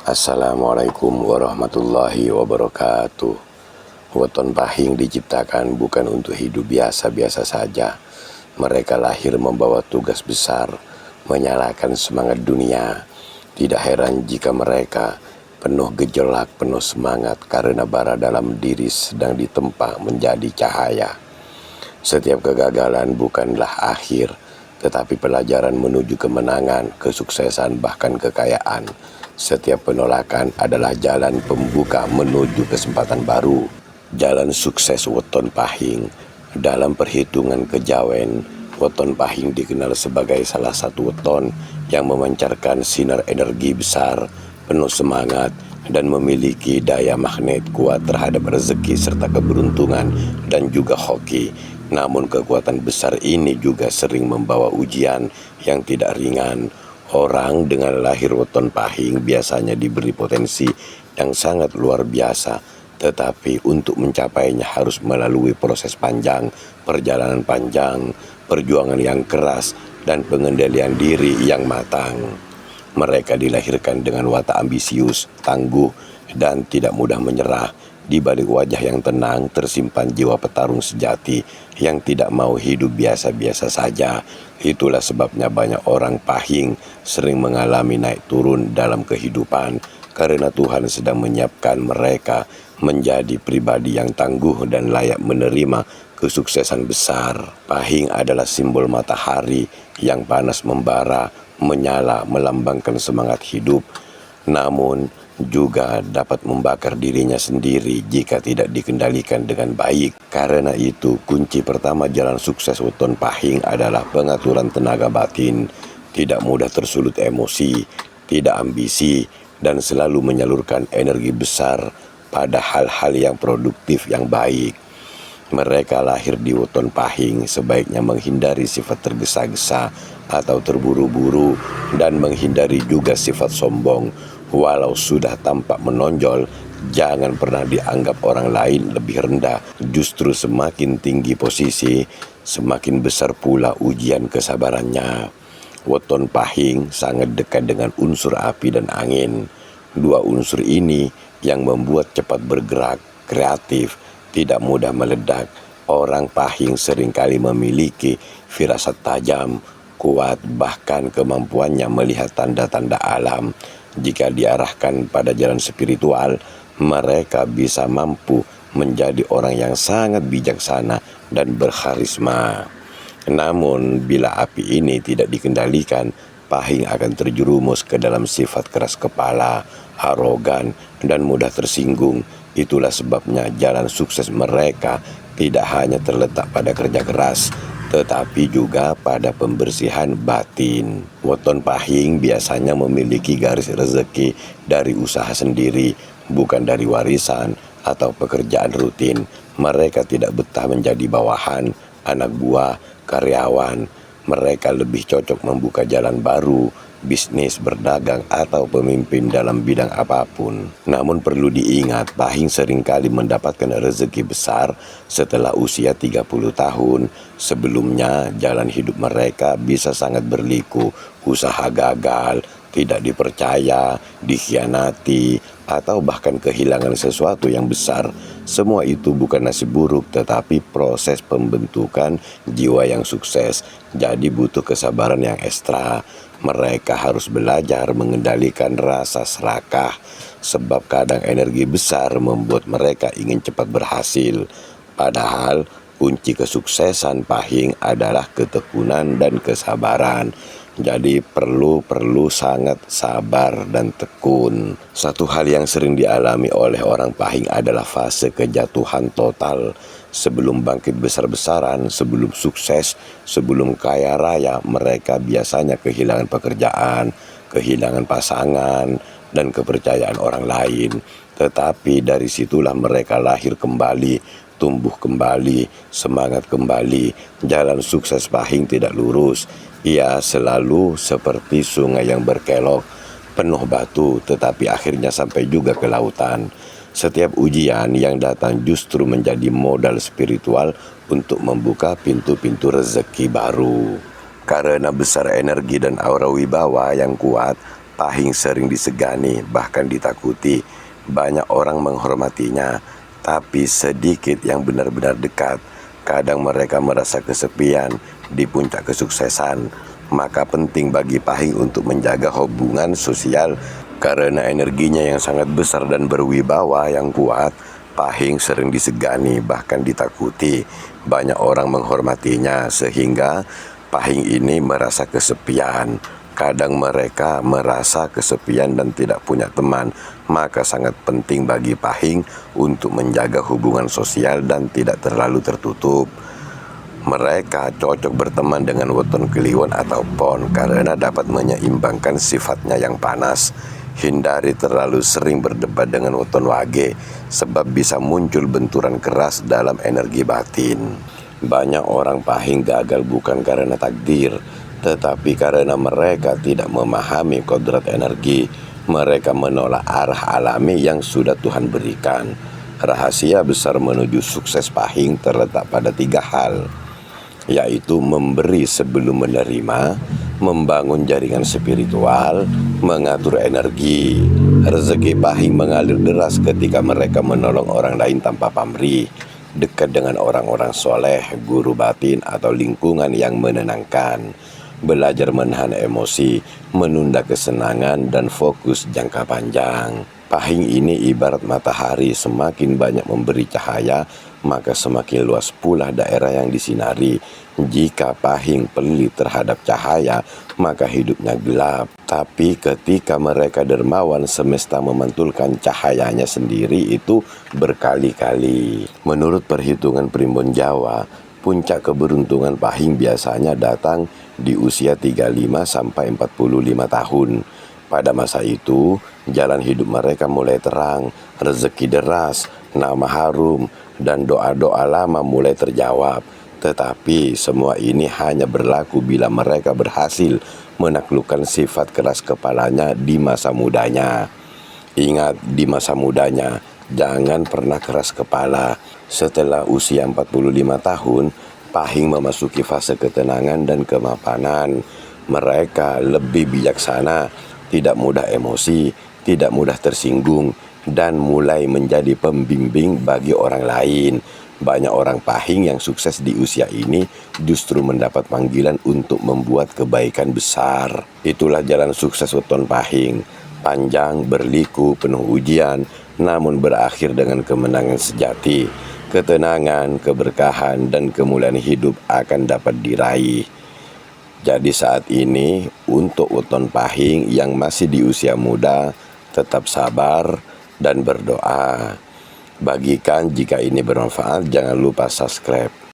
Assalamualaikum warahmatullahi wabarakatuh. Weton Pahing diciptakan bukan untuk hidup biasa-biasa saja. Mereka lahir membawa tugas besar, menyalakan semangat dunia. Tidak heran jika mereka penuh gejolak, penuh semangat karena bara dalam diri sedang ditempa menjadi cahaya. Setiap kegagalan bukanlah akhir, tetapi pelajaran menuju kemenangan, kesuksesan, bahkan kekayaan. Setiap penolakan adalah jalan pembuka menuju kesempatan baru. Jalan sukses Weton Pahing. Dalam perhitungan kejawen, Weton Pahing dikenal sebagai salah satu weton yang memancarkan sinar energi besar, penuh semangat, dan memiliki daya magnet kuat terhadap rezeki serta keberuntungan dan juga hoki. Namun kekuatan besar ini juga sering membawa ujian yang tidak ringan. Orang dengan lahir Weton Pahing biasanya diberi potensi yang sangat luar biasa, tetapi untuk mencapainya harus melalui proses panjang, perjalanan panjang, perjuangan yang keras, dan pengendalian diri yang matang. Mereka dilahirkan dengan watak ambisius, tangguh, dan tidak mudah menyerah. Di balik wajah yang tenang tersimpan jiwa petarung sejati yang tidak mau hidup biasa-biasa saja. Itulah sebabnya banyak orang Pahing sering mengalami naik turun dalam kehidupan, karena Tuhan sedang menyiapkan mereka menjadi pribadi yang tangguh dan layak menerima kesuksesan besar. Pahing adalah simbol matahari yang panas membara, menyala, melambangkan semangat hidup. Namun juga dapat membakar dirinya sendiri jika tidak dikendalikan dengan baik. Karena itu, kunci pertama jalan sukses Weton Pahing adalah pengaturan tenaga batin. Tidak mudah tersulut emosi, tidak ambisi, dan selalu menyalurkan energi besar pada hal-hal yang produktif yang baik. Mereka lahir di Weton Pahing sebaiknya menghindari sifat tergesa-gesa atau terburu-buru dan menghindari juga sifat sombong. Walau sudah tampak menonjol, jangan pernah dianggap orang lain lebih rendah. Justru semakin tinggi posisi, semakin besar pula ujian kesabarannya. Weton Pahing sangat dekat dengan unsur api dan angin. Dua unsur ini yang membuat cepat bergerak, kreatif, tidak mudah meledak. Orang Pahing seringkali memiliki firasat tajam, kuat, bahkan kemampuannya melihat tanda-tanda alam. Jika diarahkan pada jalan spiritual, mereka bisa mampu menjadi orang yang sangat bijaksana dan berkarisma. Namun, bila api ini tidak dikendalikan, Pahing akan terjerumus ke dalam sifat keras kepala, arogan, dan mudah tersinggung. Itulah sebabnya jalan sukses mereka tidak hanya terletak pada kerja keras, tetapi juga pada pembersihan batin. Weton Pahing biasanya memiliki garis rezeki dari usaha sendiri, bukan dari warisan atau pekerjaan rutin. Mereka tidak betah menjadi bawahan, anak buah, karyawan. Mereka lebih cocok membuka jalan baru, bisnis, berdagang, atau pemimpin dalam bidang apapun. Namun perlu diingat, Pahing seringkali mendapatkan rezeki besar setelah usia 30 tahun. Sebelumnya, jalan hidup mereka bisa sangat berliku, usaha gagal, tidak dipercaya, dikhianati, atau bahkan kehilangan sesuatu yang besar. Semua itu bukan nasib buruk, tetapi proses pembentukan jiwa yang sukses. Jadi butuh kesabaran yang ekstra. Mereka harus belajar mengendalikan rasa serakah, sebab kadang energi besar membuat mereka ingin cepat berhasil. Padahal kunci kesuksesan Pahing adalah ketekunan dan kesabaran. Jadi perlu sangat sabar dan tekun. Satu hal yang sering dialami oleh orang Pahing adalah fase kejatuhan total. Sebelum bangkit besar-besaran, sebelum sukses, sebelum kaya raya, mereka biasanya kehilangan pekerjaan, kehilangan pasangan, dan kepercayaan orang lain. Tetapi dari situlah mereka lahir kembali, tumbuh kembali, semangat kembali. Jalan sukses Pahing tidak lurus. Ia selalu seperti sungai yang berkelok, penuh batu, tetapi akhirnya sampai juga ke lautan. Setiap ujian yang datang justru menjadi modal spiritual untuk membuka pintu-pintu rezeki baru. Karena besar energi dan aura wibawa yang kuat, Pahing sering disegani, bahkan ditakuti. Banyak orang menghormatinya, tapi sedikit yang benar-benar dekat. Kadang mereka merasa kesepian di puncak kesuksesan. Maka penting bagi Pahing untuk menjaga hubungan sosial karena energinya yang sangat besar dan berwibawa yang kuat. Pahing sering disegani, bahkan ditakuti. Banyak orang menghormatinya sehingga Pahing ini merasa kesepian. Kadang mereka merasa kesepian dan tidak punya teman, maka sangat penting bagi Pahing untuk menjaga hubungan sosial dan tidak terlalu tertutup. Mereka cocok berteman dengan weton kliwon atau pon karena dapat menyeimbangkan sifatnya yang panas. Hindari terlalu sering berdebat dengan weton wage, sebab bisa muncul benturan keras dalam energi batin. Banyak orang Pahing gagal bukan karena takdir, tetapi karena mereka tidak memahami kodrat energi. Mereka menolak arah alami yang sudah Tuhan berikan. Rahasia besar menuju sukses Pahing terletak pada 3 hal, yaitu memberi sebelum menerima, membangun jaringan spiritual, mengatur energi. Rezeki Pahing mengalir deras ketika mereka menolong orang lain tanpa pamrih, dekat dengan orang-orang soleh, guru batin, atau lingkungan yang menenangkan. Belajar menahan emosi, menunda kesenangan, dan fokus jangka panjang. Pahing ini ibarat matahari, semakin banyak memberi cahaya, maka semakin luas pula daerah yang disinari. Jika Pahing pelit terhadap cahaya, maka hidupnya gelap. Tapi ketika mereka dermawan, semesta memantulkan cahayanya sendiri itu berkali-kali. Menurut perhitungan primbon Jawa, puncak keberuntungan Pahing biasanya datang di usia 35 sampai 45 tahun. Pada masa itu, jalan hidup mereka mulai terang, rezeki deras, nama harum, dan doa-doa lama mulai terjawab. Tetapi semua ini hanya berlaku bila mereka berhasil menaklukkan sifat keras kepalanya di masa mudanya. Ingat, di masa mudanya, jangan pernah keras kepala. Setelah usia 45 tahun, Pahing memasuki fase ketenangan dan kemapanan. Mereka lebih bijaksana, tidak mudah emosi, tidak mudah tersinggung, dan mulai menjadi pembimbing bagi orang lain. Banyak orang Pahing yang sukses di usia ini justru mendapat panggilan untuk membuat kebaikan besar. Itulah jalan sukses weton Pahing. Panjang, berliku, penuh ujian, namun berakhir dengan kemenangan sejati. Ketenangan, keberkahan, dan kemuliaan hidup akan dapat diraih. Jadi saat ini untuk weton Pahing yang masih di usia muda, tetap sabar dan berdoa. Bagikan jika ini bermanfaat, jangan lupa subscribe.